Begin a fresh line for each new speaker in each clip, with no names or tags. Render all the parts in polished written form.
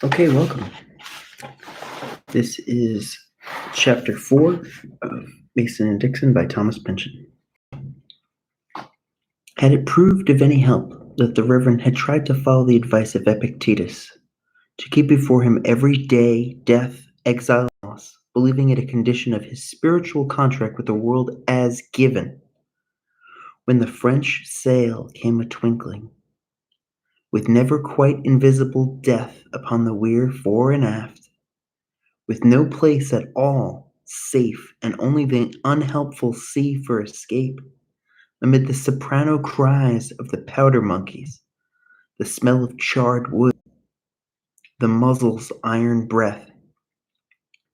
Okay, welcome. This is chapter 4 of Mason and Dixon by Thomas Pynchon. Had it proved of any help that the Reverend had tried to follow the advice of Epictetus, to keep before him every day death, exile, and loss, believing it a condition of his spiritual contract with the world as given, when the French sail came a twinkling, with never quite invisible death upon the weir fore and aft, with no place at all safe and only the unhelpful sea for escape, amid the soprano cries of the powder monkeys, the smell of charred wood, the muzzle's iron breath.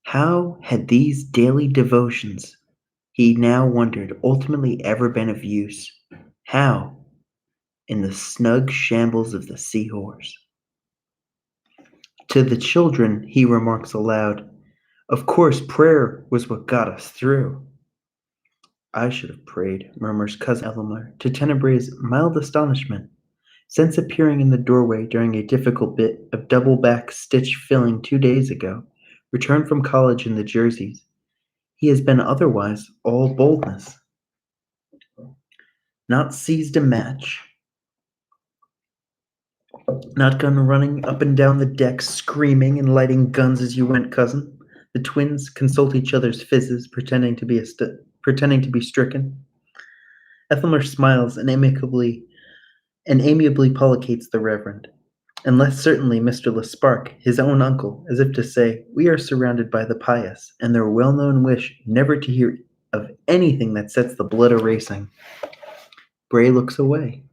How had these daily devotions, he now wondered, ultimately ever been of use? How? In the snug shambles of the seahorse. To the children he remarks aloud, "Of course prayer was what got us through." "I should have prayed," murmurs Cousin Elinor, to Tenebre's mild astonishment, since appearing in the doorway during a difficult bit of double-back stitch filling 2 days ago, returned from college in the Jerseys. He has been otherwise all boldness. Not seized a match, not gone running up and down the deck screaming and lighting guns as you went, cousin. The twins consult each other's fizzes, pretending to be stricken. Ethelmer smiles and amiably placates the Reverend, and less certainly Mr. Lespark, his own uncle, as if to say, "We are surrounded by the pious, and their well-known wish never to hear of anything that sets the blood a-racing." Bray looks away,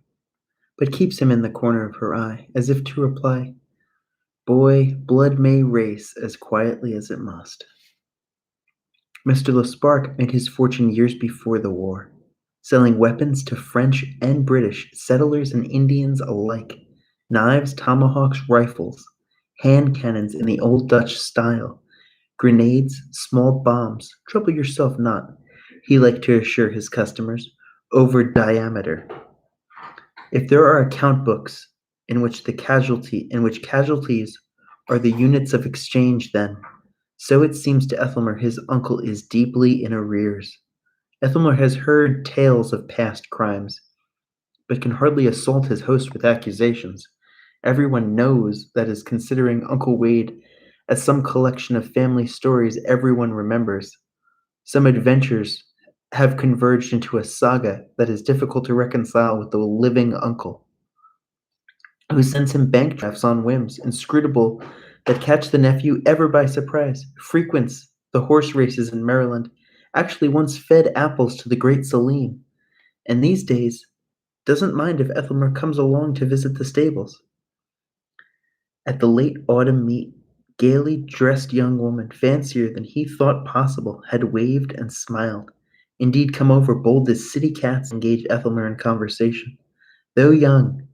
but keeps him in the corner of her eye, as if to reply, "Boy, blood may race as quietly as it must." Mr. Lespark made his fortune years before the war, selling weapons to French and British settlers and Indians alike, knives, tomahawks, rifles, hand cannons in the old Dutch style, grenades, small bombs, trouble yourself not, he liked to assure his customers, over diameter. If there are account books in which casualties are the units of exchange, then, so it seems to Ethelmer, his uncle is deeply in arrears. Ethelmer has heard tales of past crimes, but can hardly assault his host with accusations. Everyone knows that is considering Uncle Wade as some collection of family stories everyone remembers. Some adventures have converged into a saga that is difficult to reconcile with the living uncle, who sends him bank drafts on whims, inscrutable, that catch the nephew ever by surprise, frequents the horse races in Maryland, actually once fed apples to the great Selim, and these days doesn't mind if Ethelmer comes along to visit the stables. At the late autumn meet, gaily dressed young woman, fancier than he thought possible, had waved and smiled, indeed come over bold as city cats, engaged Ethelmer in conversation. Though young,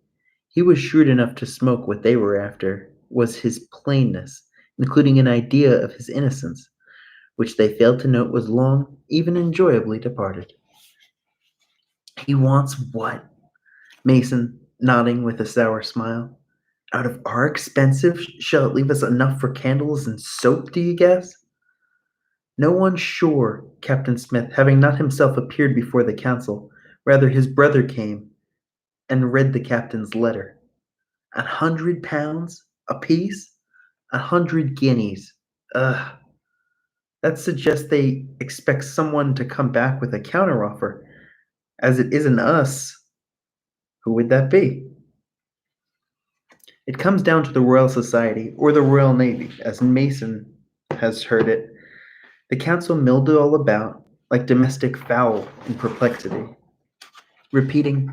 he was shrewd enough to smoke what they were after was his plainness, including an idea of his innocence, which they failed to note was long, even enjoyably departed. "He wants what?" Mason, nodding with a sour smile. "Out of our expensive, shall it leave us enough for candles and soap, do you guess?" No one's sure, Captain Smith, having not himself appeared before the council, rather his brother came and read the captain's letter. £100 apiece? 100 guineas. Ugh. That suggests they expect someone to come back with a counteroffer. As it isn't us, who would that be? It comes down to the Royal Society, or the Royal Navy, as Mason has heard it. The council milled it all about, like domestic fowl in perplexity, repeating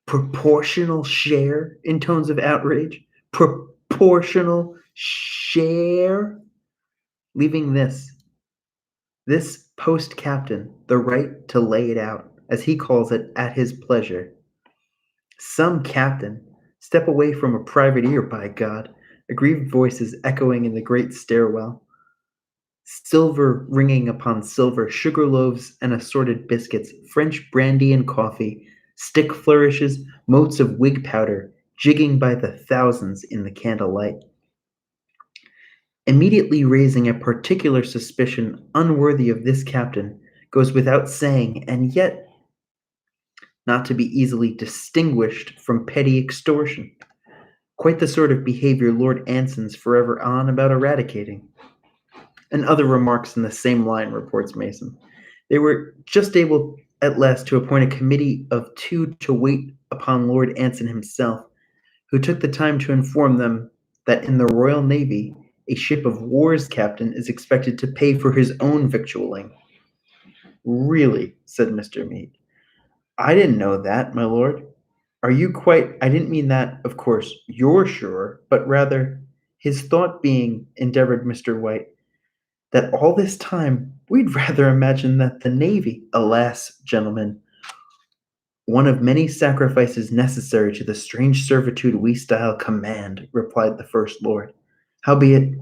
"proportional share" in tones of outrage. Proportional share? Leaving this post captain the right to lay it out, as he calls it, at his pleasure. Some captain! Step away from a privateer, by God! Aggrieved voices echoing in the great stairwell. Silver ringing upon silver, sugar loaves and assorted biscuits, French brandy and coffee, stick flourishes, motes of wig powder, jigging by the thousands in the candlelight. Immediately raising a particular suspicion unworthy of this captain goes without saying, and yet not to be easily distinguished from petty extortion. Quite the sort of behavior Lord Anson's forever on about eradicating. And other remarks in the same line, reports Mason. They were just able at last to appoint a committee of two to wait upon Lord Anson himself, who took the time to inform them that in the Royal Navy a ship of war's captain is expected to pay for his own victualling. Really, said Mr. Meade. I didn't know that, my lord. Are you quite? I didn't mean that, of course, you're sure, but rather, his thought being, endeavored Mr. White, that all this time we'd rather imagine that the Navy, alas, gentlemen, one of many sacrifices necessary to the strange servitude we style command, replied the First Lord. Howbeit,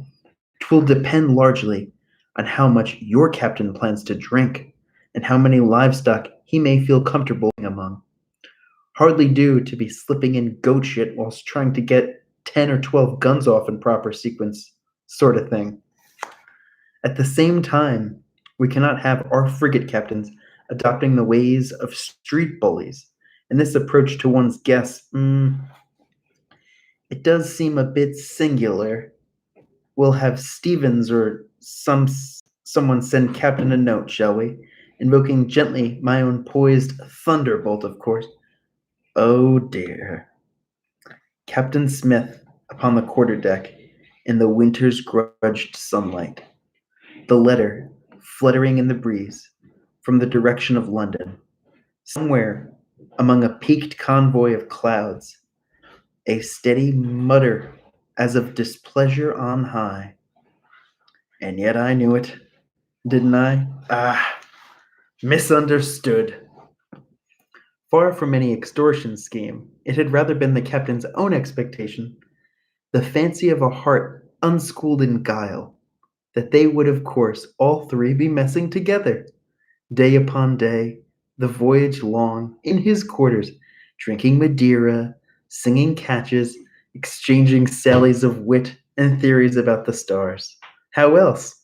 'twill depend largely on how much your captain plans to drink, and how many livestock he may feel comfortable among. Hardly due to be slipping in goat shit whilst trying to get 10 or 12 guns off in proper sequence, sort of thing. At the same time, we cannot have our frigate captains adopting the ways of street bullies, and this approach to one's guests, it does seem a bit singular. We'll have Stevens or someone send Captain a note, shall we? Invoking gently my own poised thunderbolt, of course. Oh dear. Captain Smith upon the quarterdeck in the winter's grudged sunlight. The letter fluttering in the breeze from the direction of London. Somewhere among a peaked convoy of clouds, a steady mutter as of displeasure on high. And yet I knew it, didn't I? Misunderstood. Far from any extortion scheme, it had rather been the captain's own expectation, the fancy of a heart unschooled in guile, that they would, of course, all three be messing together, day upon day, the voyage long, in his quarters, drinking Madeira, singing catches, exchanging sallies of wit and theories about the stars. How else?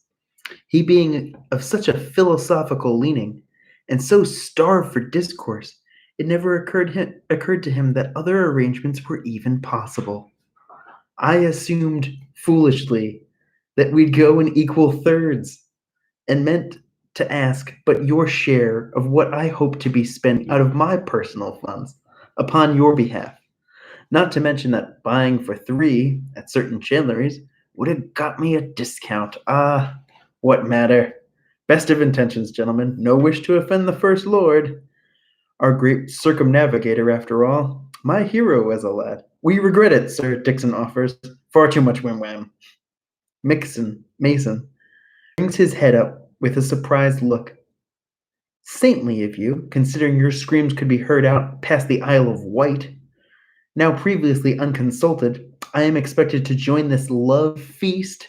He being of such a philosophical leaning, and so starved for discourse, it never occurred to him that other arrangements were even possible. I assumed foolishly that we'd go in equal thirds, and meant to ask but your share of what I hope to be spent out of my personal funds upon your behalf. Not to mention that buying for three at certain chandleries would have got me a discount. What matter? Best of intentions, gentlemen. No wish to offend the First Lord. Our great circumnavigator, after all. My hero as a lad. We regret it, sir, Dixon offers. Far too much whim-wham. Mason brings his head up with a surprised look. Saintly of you, considering your screams could be heard out past the Isle of Wight. Now previously unconsulted, I am expected to join this love feast.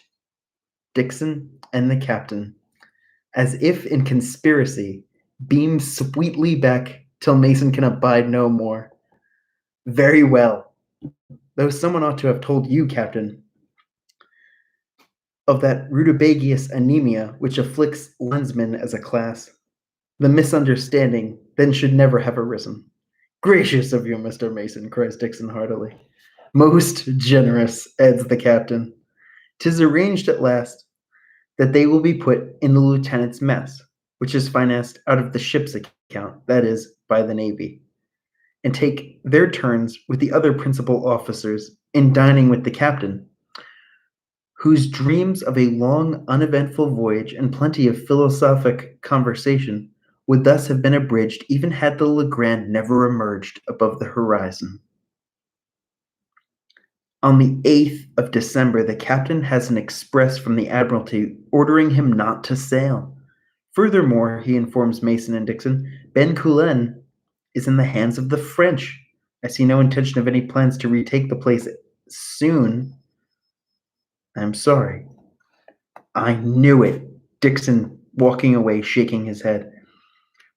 Dixon and the captain, as if in conspiracy, beam sweetly back till Mason can abide no more. Very well. Though someone ought to have told you, Captain, of that rutabagious anemia which afflicts lensmen as a class. The misunderstanding then should never have arisen. Gracious of you, Mr. Mason, cries Dixon heartily. Most generous, adds the captain. 'Tis arranged at last that they will be put in the lieutenant's mess, which is financed out of the ship's account, that is, by the Navy, and take their turns with the other principal officers in dining with the captain, whose dreams of a long, uneventful voyage and plenty of philosophic conversation would thus have been abridged even had the Legrand never emerged above the horizon. On the 8th of December, the captain has an express from the Admiralty ordering him not to sail. Furthermore, he informs Mason and Dixon, Ben Coulin is in the hands of the French. I see no intention of any plans to retake the place soon. I'm sorry. I knew it. Dixon walking away, shaking his head.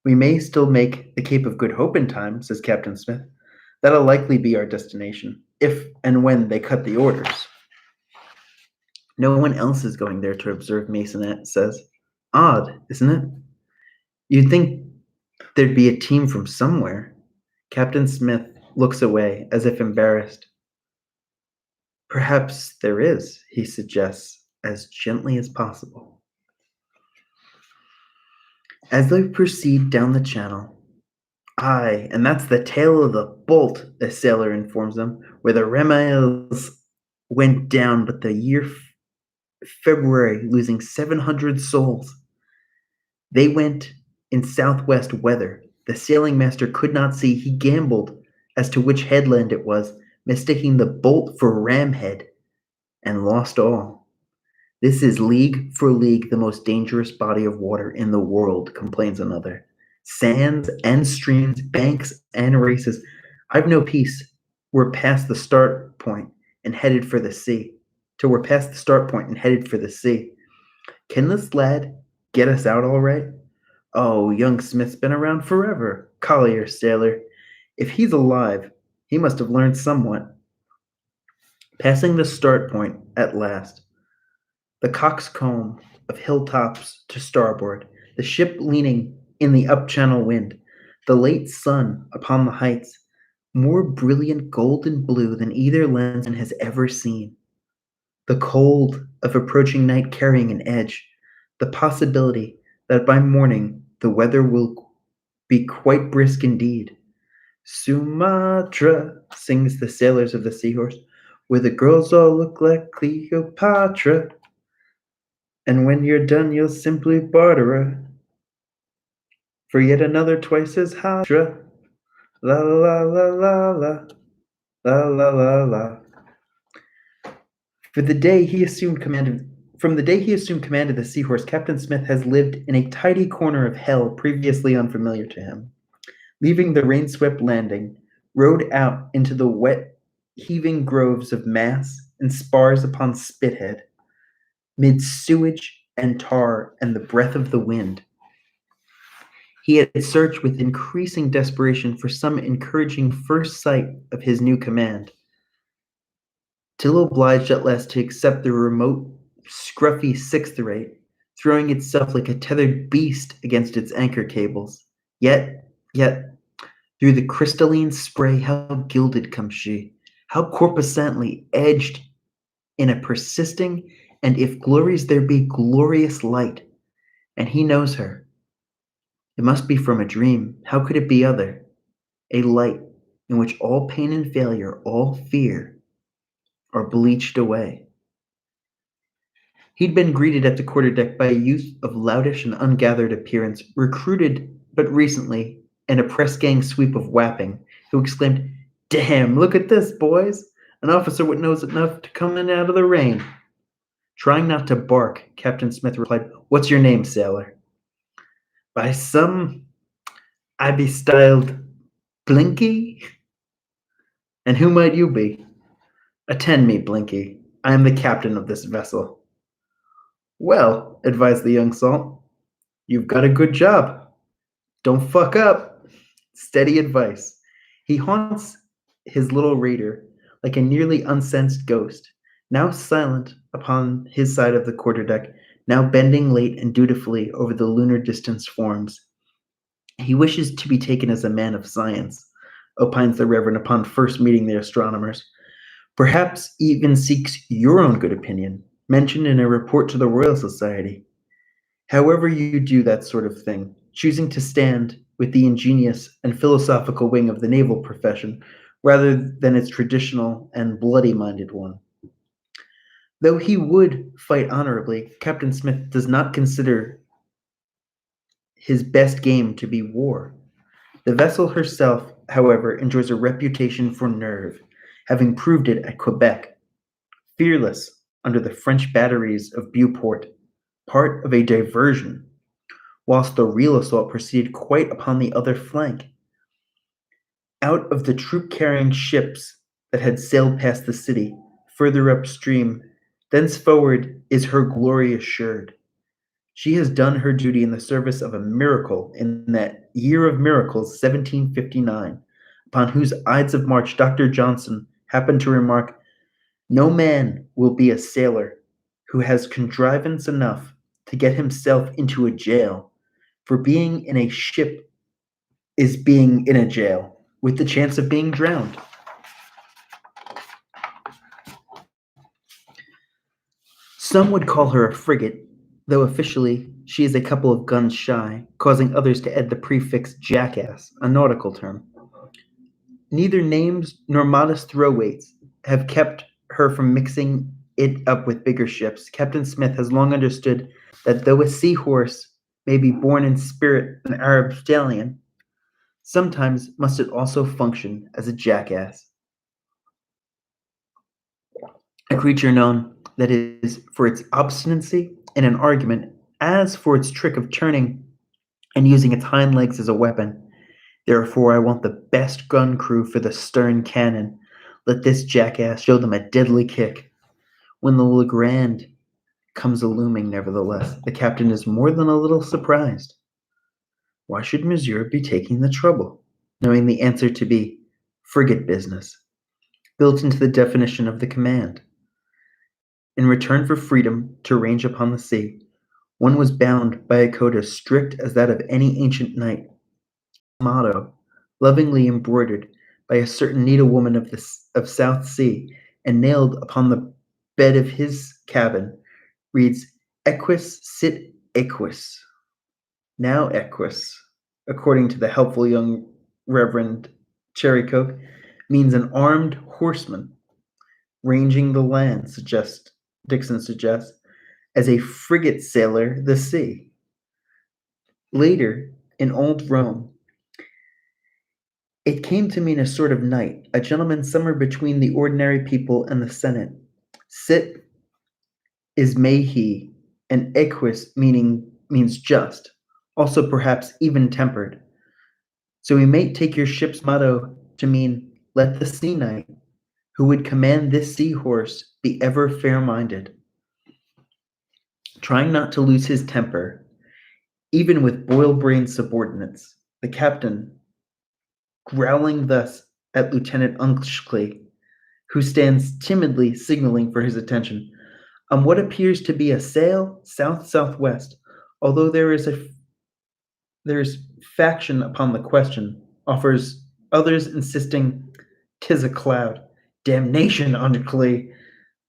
We may still make the Cape of Good Hope in time, says Captain Smith. That'll likely be our destination, if and when they cut the orders. No one else is going there to observe, Masonette says. Odd, isn't it? You'd think there'd be a team from somewhere. Captain Smith looks away, as if embarrassed. Perhaps there is, he suggests, as gently as possible. As they proceed down the channel, aye, and that's the tail of the bolt, a sailor informs them, where the Remails went down but the year February, losing 700 souls. They went in southwest weather. The sailing master could not see. He gambled as to which headland it was, mistaking the bolt for Ramhead, and lost all. This is league for league the most dangerous body of water in the world, complains another. Sands and streams, banks and races. I've no peace. We're past the start point and headed for the sea. Till we're past the start point and headed for the sea. Can this lad get us out all right? Oh, young Smith's been around forever. Collier sailor. If he's alive, he must have learned somewhat. Passing the start point at last, the coxcomb of hilltops to starboard, the ship leaning in the up-channel wind, the late sun upon the heights, more brilliant golden blue than either landsman has ever seen. The cold of approaching night carrying an edge, the possibility that by morning the weather will be quite brisk indeed. Sumatra, sings the sailors of the Seahorse, where the girls all look like Cleopatra. And when you're done, you'll simply barter her for yet another twice as hot. La la la la la la la la la. For the day he assumed command of From the day he assumed command of the Seahorse, Captain Smith has lived in a tidy corner of hell previously unfamiliar to him. Leaving the rain-swept landing, rode out into the wet, heaving groves of mass and spars upon Spithead, mid sewage and tar and the breath of the wind. He had searched with increasing desperation for some encouraging first sight of his new command, till obliged at last to accept the remote, scruffy sixth rate, throwing itself like a tethered beast against its anchor cables. Yet, through the crystalline spray, how gilded comes she, how corpuscently edged in a persisting, and if glories there be, glorious light. And he knows her. It must be from a dream. How could it be other? A light in which all pain and failure, all fear, are bleached away. He'd been greeted at the quarterdeck by a youth of loutish and ungathered appearance, recruited but recently in a press gang sweep of Wapping, who exclaimed, "Damn, look at this, boys! An officer what knows enough to come in out of the rain." Trying not to bark, Captain Smith replied, "What's your name, sailor?" "By some, I be styled Blinky." "And who might you be?" "Attend me, Blinky. I am the captain of this vessel." "Well," advised the young salt, "you've got a good job. Don't fuck up." Steady advice. He haunts his little raider like a nearly unsensed ghost, now silent upon his side of the quarterdeck, now bending late and dutifully over the lunar distance forms. He wishes to be taken as a man of science, opines the Reverend upon first meeting the astronomers. Perhaps even seeks your own good opinion, mentioned in a report to the Royal Society. However you do that sort of thing, choosing to stand with the ingenious and philosophical wing of the naval profession rather than its traditional and bloody-minded one. Though he would fight honorably, Captain Smith does not consider his best game to be war. The vessel herself, however, enjoys a reputation for nerve, having proved it at Quebec. Fearless under the French batteries of Beauport, part of a diversion, whilst the real assault proceeded quite upon the other flank. Out of the troop-carrying ships that had sailed past the city, further upstream, thenceforward is her glory assured. She has done her duty in the service of a miracle in that year of miracles, 1759, upon whose Ides of March Dr. Johnson happened to remark, "No man will be a sailor who has contrivance enough to get himself into a jail, for being in a ship is being in a jail, with the chance of being drowned. Some would call her a frigate, though officially she is a couple of guns shy, causing others to add the prefix jackass, a nautical term. Neither names nor modest throw weights have kept her from mixing it up with bigger ships. Captain Smith has long understood that though a seahorse may be born in spirit an Arab stallion, sometimes must it also function as a jackass, a creature known, that is, for its obstinacy in an argument, as for its trick of turning and using its hind legs as a weapon. Therefore, I want the best gun crew for the stern cannon. Let this jackass show them a deadly kick. When the Legrand comes a looming, nevertheless, the captain is more than a little surprised. Why should Monsieur be taking the trouble, knowing the answer to be frigate business, built into the definition of the command? In return for freedom to range upon the sea, one was bound by a code as strict as that of any ancient knight. Motto, lovingly embroidered by a certain needlewoman of South Sea and nailed upon the bed of his cabin, reads Equus sit equus. Now equus, according to the helpful young Reverend Cherrycoke, means an armed horseman ranging the land, Dixon suggests, as a frigate sailor the sea. Later, in old Rome, it came to mean a sort of knight, a gentleman somewhere between the ordinary people and the Senate. Sit is may he, and equus means just, also perhaps even tempered. So we may take your ship's motto to mean let the sea knight, who would command this seahorse, be ever fair-minded, trying not to lose his temper, even with boil-brained subordinates. The captain, growling thus at Lieutenant Unkley, who stands timidly signaling for his attention, on what appears to be a sail south-southwest, although there's faction upon the question, offers others insisting 'tis a cloud. Damnation, Unkley,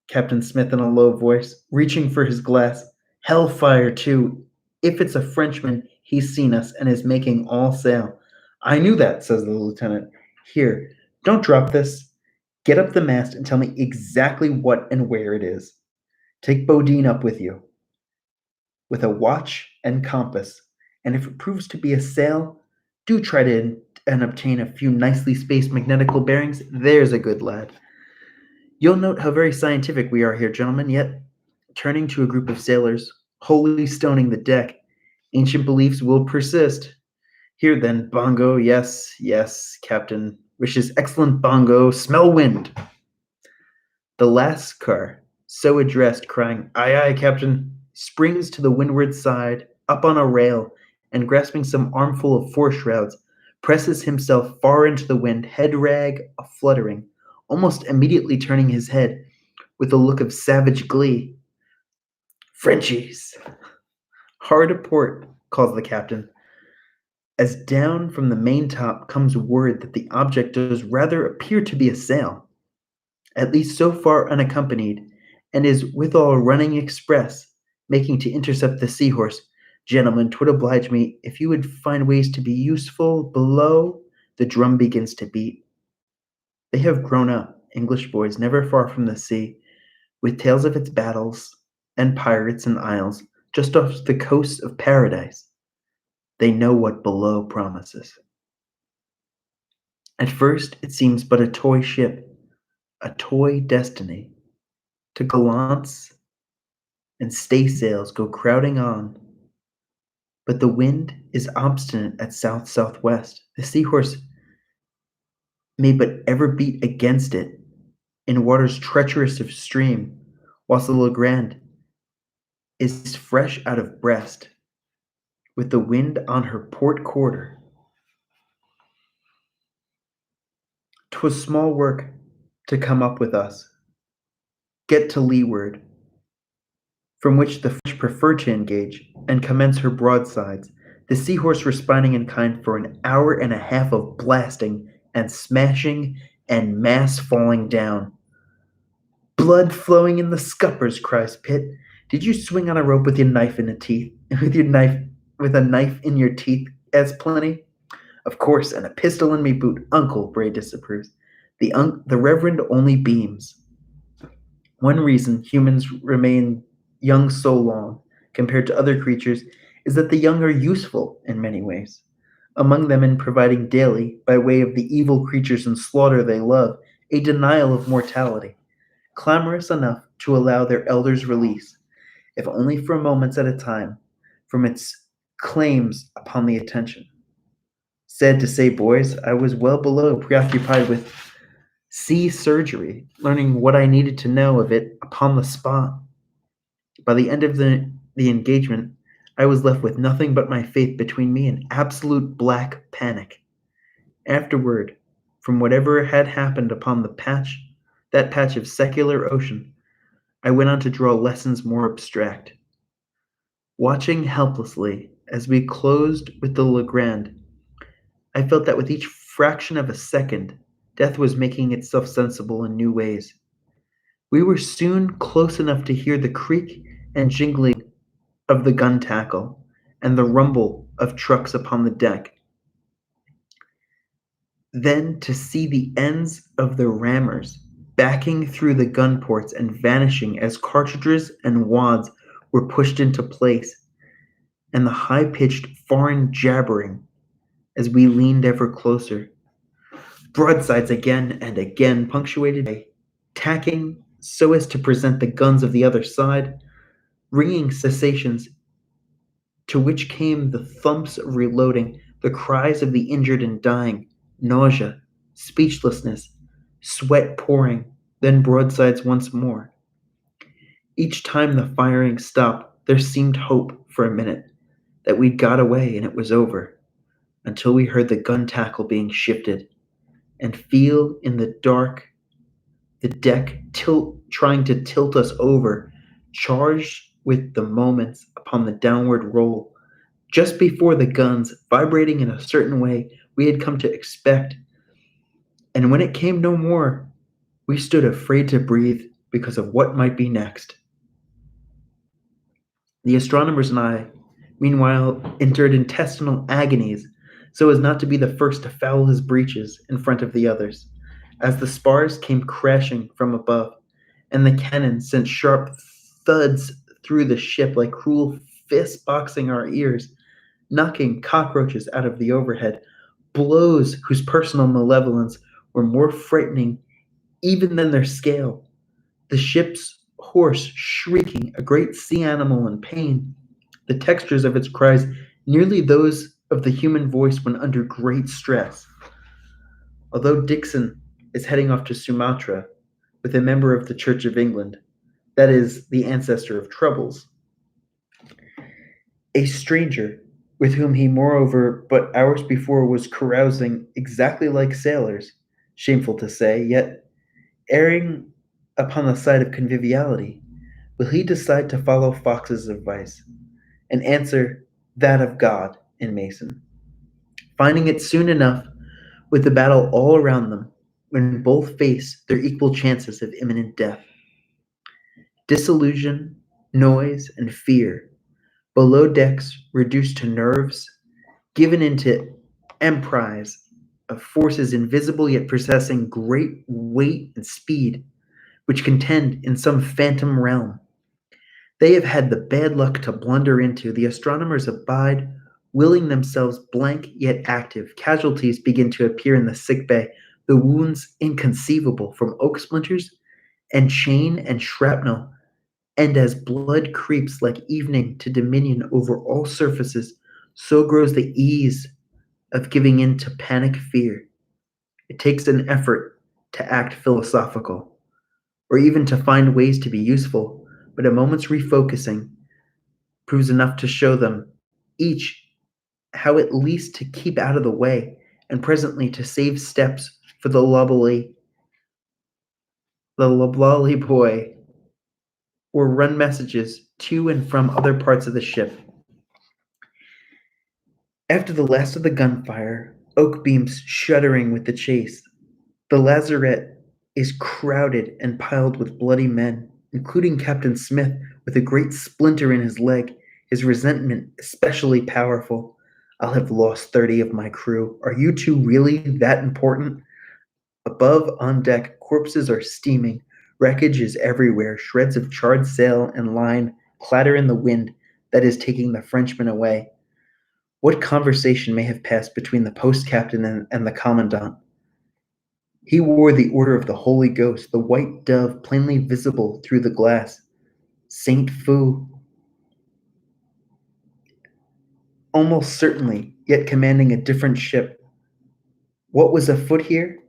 Captain Smith in a low voice, reaching for his glass. Hellfire, too. If it's a Frenchman, he's seen us and is making all sail. I knew that, says the lieutenant. Here, don't drop this. Get up the mast and tell me exactly what and where it is. Take Bodine up with you, with a watch and compass, and if it proves to be a sail, do try to and obtain a few nicely spaced magnetical bearings. There's a good lad. You'll note how very scientific we are here, gentlemen, yet, turning to a group of sailors, wholly stoning the deck, ancient beliefs will persist. Here then, bongo, yes, yes, Captain. Wishes excellent bongo, smell wind. The lascar, so addressed, crying, aye, aye, Captain, springs to the windward side, up on a rail, and grasping some armful of foreshrouds, presses himself far into the wind, head rag a fluttering, almost immediately turning his head with a look of savage glee. Frenchies! Hard a port, calls the captain, as down from the maintop comes word that the object does rather appear to be a sail, at least so far unaccompanied, and is withal running express, making to intercept the seahorse. Gentlemen, 'twould oblige me if you would find ways to be useful below. The drum begins to beat. They have grown up, English boys, never far from the sea, with tales of its battles and pirates and isles, just off the coast of paradise. They know what below promises. At first it seems but a toy ship, a toy destiny. To gallants and staysails go crowding on. But the wind is obstinate at south-southwest. The seahorse may but ever beat against it in waters treacherous of stream, whilst the Legrand is fresh out of breast, with the wind on her port quarter. 'Twas small work to come up with us, get to leeward, from which the French preferred to engage, and commence her broadsides, the Seahorse responding in kind for an hour and a half of blasting and smashing and mass falling down. Blood flowing in the scuppers, cries Pitt. Did you swing on a rope with your knife in the teeth? With a knife in your teeth? Asks Plenty. Of course, and a pistol in me boot, Uncle, Bray disapproves. The Reverend only beams. One reason humans remain young so long, compared to other creatures, is that the young are useful in many ways. Among them, in providing daily, by way of the evil creatures and slaughter they love, a denial of mortality, clamorous enough to allow their elders release, if only for moments at a time, from its claims upon the attention. Sad to say, boys, I was well below preoccupied with sea surgery, learning what I needed to know of it upon the spot. By the end of the engagement, I was left with nothing but my faith between me and absolute black panic. Afterward, from whatever had happened upon that patch of secular ocean, I went on to draw lessons more abstract. Watching helplessly as we closed with the Legrand, I felt that with each fraction of a second, death was making itself sensible in new ways. We were soon close enough to hear the creak and jingling of the gun tackle and the rumble of trucks upon the deck. Then to see the ends of the rammers backing through the gun ports and vanishing as cartridges and wads were pushed into place, and the high-pitched foreign jabbering as we leaned ever closer. Broadsides again and again, punctuated by tacking so as to present the guns of the other side, ringing cessations to which came the thumps of reloading, the cries of the injured and dying, nausea, speechlessness, sweat pouring, then broadsides once more. Each time the firing stopped, there seemed hope for a minute that we'd got away and it was over, until we heard the gun tackle being shifted, and feel in the dark the deck trying to tilt us over, charged with the moments upon the downward roll, just before the guns, vibrating in a certain way we had come to expect. And when it came no more, we stood afraid to breathe because of what might be next. The astronomers and I, meanwhile, endured intestinal agonies so as not to be the first to foul his breeches in front of the others, as the spars came crashing from above, and the cannon sent sharp thuds through the ship like cruel fists boxing our ears, knocking cockroaches out of the overhead, blows whose personal malevolence were more frightening even than their scale. The ship's horse shrieking, a great sea animal in pain, the textures of its cries nearly those of the human voice when under great stress. Although Dixon is heading off to Sumatra with a member of the Church of England, that is, the ancestor of Troubles, a stranger with whom he moreover but hours before was carousing exactly like sailors, shameful to say, yet erring upon the side of conviviality, will he decide to follow Fox's advice and answer that of God in Mason, finding it soon enough with the battle all around them when both face their equal chances of imminent death. Disillusion, noise, and fear, below decks reduced to nerves, given into emprise of forces invisible yet possessing great weight and speed, which contend in some phantom realm. They have had the bad luck to blunder into. The astronomers abide, willing themselves blank yet active. Casualties begin to appear in the sick bay, the wounds inconceivable from oak splinters and chain and shrapnel. And as blood creeps like evening to dominion over all surfaces, so grows the ease of giving in to panic fear. It takes an effort to act philosophical, or even to find ways to be useful, but a moment's refocusing proves enough to show them each how at least to keep out of the way, and presently to save steps for the loblolly boy or run messages to and from other parts of the ship. After the last of the gunfire, Oak beams shuddering with the chase. The lazarette is crowded and piled with bloody men, including Captain Smith with a great splinter in his leg, his resentment especially powerful. I'll have lost 30 of my crew. Are you two really that important? Above, on deck, corpses are steaming. Wreckage is everywhere. Shreds of charred sail and line clatter in the wind that is taking the Frenchmen away. What conversation may have passed between the post captain and the commandant? He wore the Order of the Holy Ghost, the white dove plainly visible through the glass. Saint Fu, almost certainly, yet commanding a different ship. What was afoot here?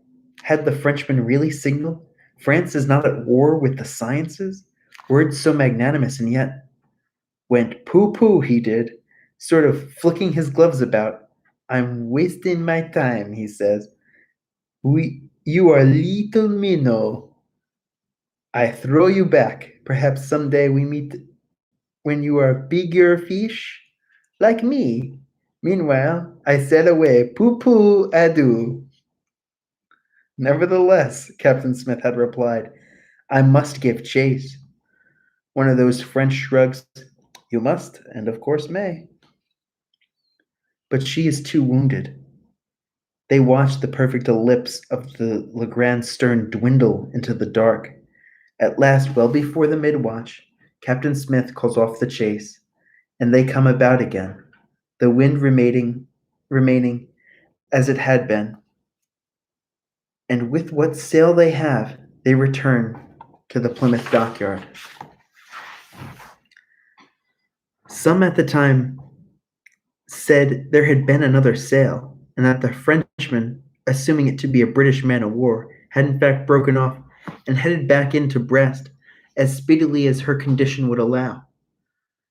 Had the Frenchman really signaled? France is not at war with the sciences? Words so magnanimous and yet went pooh pooh, he did, sort of flicking his gloves about. I'm wasting my time, he says. You are little minnow. I throw you back. Perhaps someday we meet when you are bigger fish, like me. Meanwhile, I sail away. Pooh pooh, adieu. Nevertheless, Captain Smith had replied, I must give chase. One of those French shrugs. You must, and of course may. But she is too wounded. They watched the perfect ellipse of the Legrand's stern dwindle into the dark. At last, well before the mid-watch, Captain Smith calls off the chase, and they come about again, the wind remaining as it had been. And with what sail they have, they return to the Plymouth dockyard. Some at the time said there had been another sail, and that the Frenchman, assuming it to be a British man of war, had in fact broken off and headed back into Brest as speedily as her condition would allow.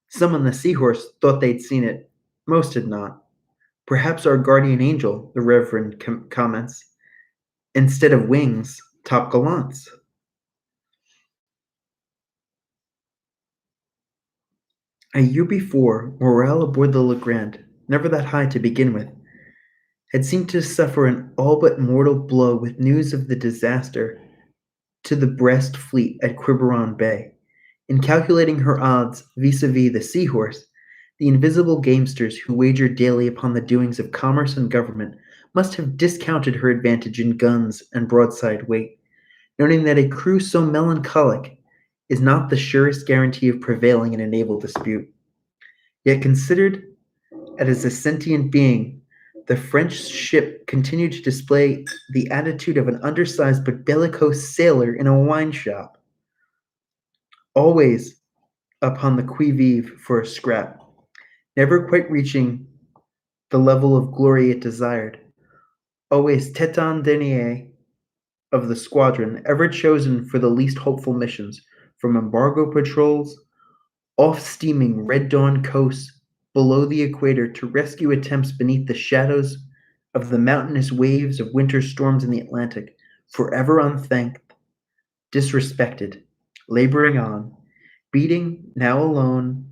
Some on the Seahorse thought they'd seen it. Most had not. Perhaps our guardian angel, the Reverend comments, instead of wings, top gallants. A year before, morale aboard the Legrand, never that high to begin with, had seemed to suffer an all but mortal blow with news of the disaster to the Brest fleet at Quiberon Bay. In calculating her odds vis-a-vis the Seahorse, the invisible gamesters who wagered daily upon the doings of commerce and government must have discounted her advantage in guns and broadside weight, noting that a crew so melancholic is not the surest guarantee of prevailing in a naval dispute. Yet considered as a sentient being, the French ship continued to display the attitude of an undersized but bellicose sailor in a wine shop, always upon the qui-vive for a scrap, never quite reaching the level of glory it desired, always tete dernier of the squadron, ever chosen for the least hopeful missions, from embargo patrols, off-steaming Red Dawn coasts below the equator to rescue attempts beneath the shadows of the mountainous waves of winter storms in the Atlantic, forever unthanked, disrespected, laboring on, beating, now alone,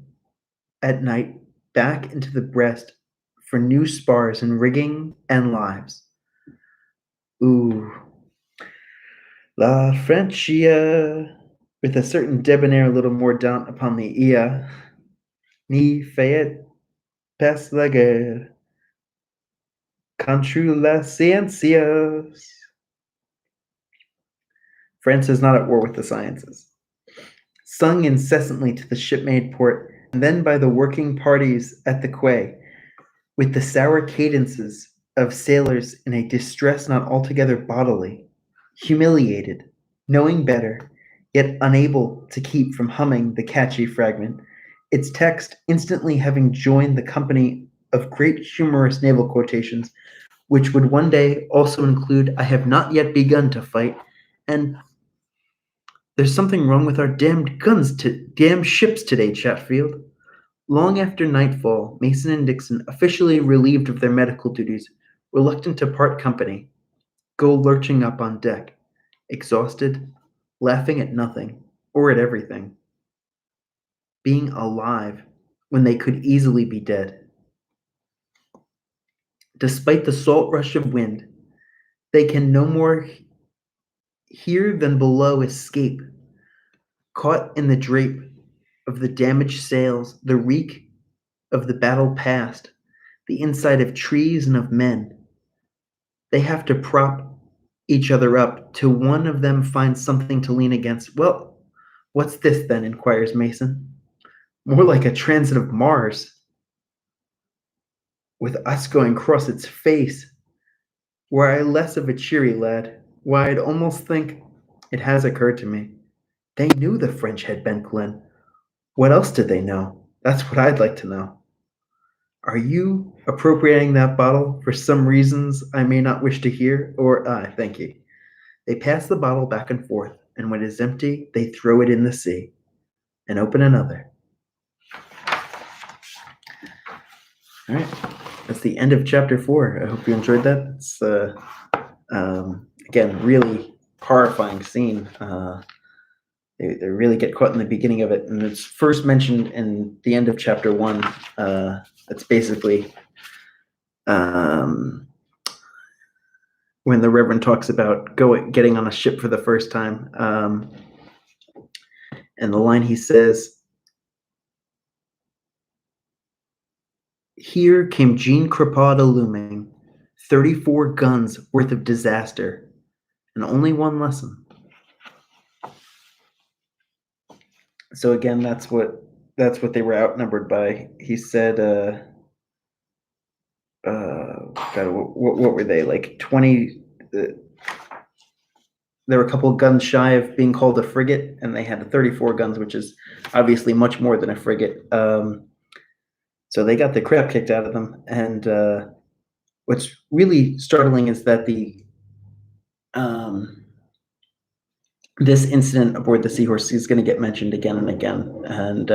at night, back into the Brest for new spars and rigging and lives. Ooh. La Francia, with a certain debonair little mordaunt upon the ia, ni fait pas la guerre, contre la sciences. France is not at war with the sciences. Sung incessantly to the shipmade port, and then by the working parties at the quay, with the sour cadences of sailors in a distress not altogether bodily, humiliated, knowing better, yet unable to keep from humming the catchy fragment, its text instantly having joined the company of great humorous naval quotations, which would one day also include I have not yet begun to fight, and there's something wrong with our damned ships today, Chatfield. Long after nightfall, Mason and Dixon, officially relieved of their medical duties, reluctant to part company, go lurching up on deck, exhausted, laughing at nothing, or at everything. being alive when they could easily be dead. Despite the salt rush of wind, they can no more here than below escape. Caught in the drape of the damaged sails, the reek of the battle past, the inside of trees and of men, they have to prop each other up till one of them finds something to lean against. Well, what's this then? Inquires Mason. More like a transit of Mars, with us going across its face. Were I less of a cheery lad, why, I'd almost think it has occurred to me. They knew the French had bent Glen. What else did they know? That's what I'd like to know. Are you appropriating that bottle for some reasons I may not wish to hear, or I thank you. They pass the bottle back and forth, and when it is empty, they throw it in the sea and open another. All right, that's the end of chapter 4. I hope you enjoyed that. It's again, really horrifying scene. They really get caught in the beginning of it, and it's first mentioned in the end of chapter 1. It's basically when the Reverend talks about getting on a ship for the first time, and the line he says, "Here came Jean Crapaud looming, 34 guns worth of disaster, and only one lesson." So again, that's what they were outnumbered by. He said, God, what were they, like 20? They were a couple of guns shy of being called a frigate, and they had 34 guns, which is obviously much more than a frigate. So they got the crap kicked out of them. And what's really startling is that this incident aboard the Seahorse is going to get mentioned again and again. And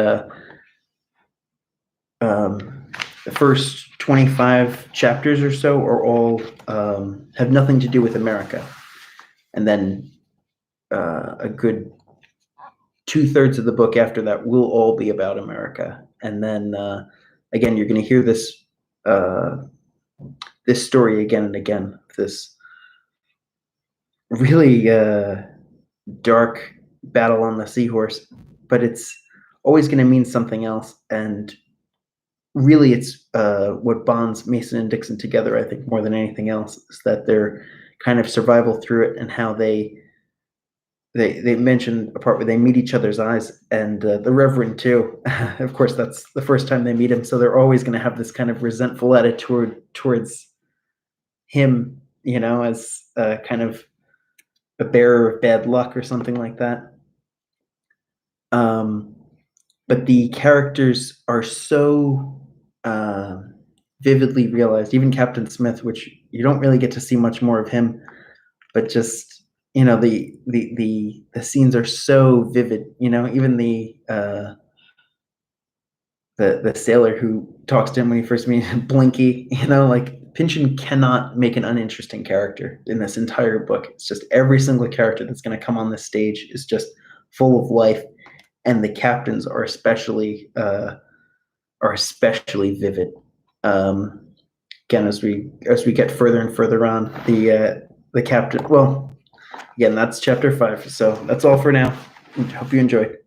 the first 25 chapters or so are all have nothing to do with America. And then a good 2/3 of the book after that will all be about America. And then again, you're going to hear this this story again and again. This really dark battle on the Seahorse, but it's always going to mean something else. And really, it's what bonds Mason and Dixon together, I think, more than anything else, is that their kind of survival through it and how they mentioned a part where they meet each other's eyes, and the Reverend too. Of course, that's the first time they meet him, so they're always going to have this kind of resentful attitude towards him, as kind of a bearer of bad luck or something like that. But the characters are so vividly realized. Even Captain Smith, which you don't really get to see much more of him, but just the scenes are so vivid. Even the sailor who talks to him when he first meets him, Blinky. Like Pynchon cannot make an uninteresting character in this entire book. It's just every single character that's going to come on this stage is just full of life, and the captains are especially vivid. Again, as we get further and further on, the captain. Well, again, that's chapter 5. So that's all for now. Hope you enjoyed.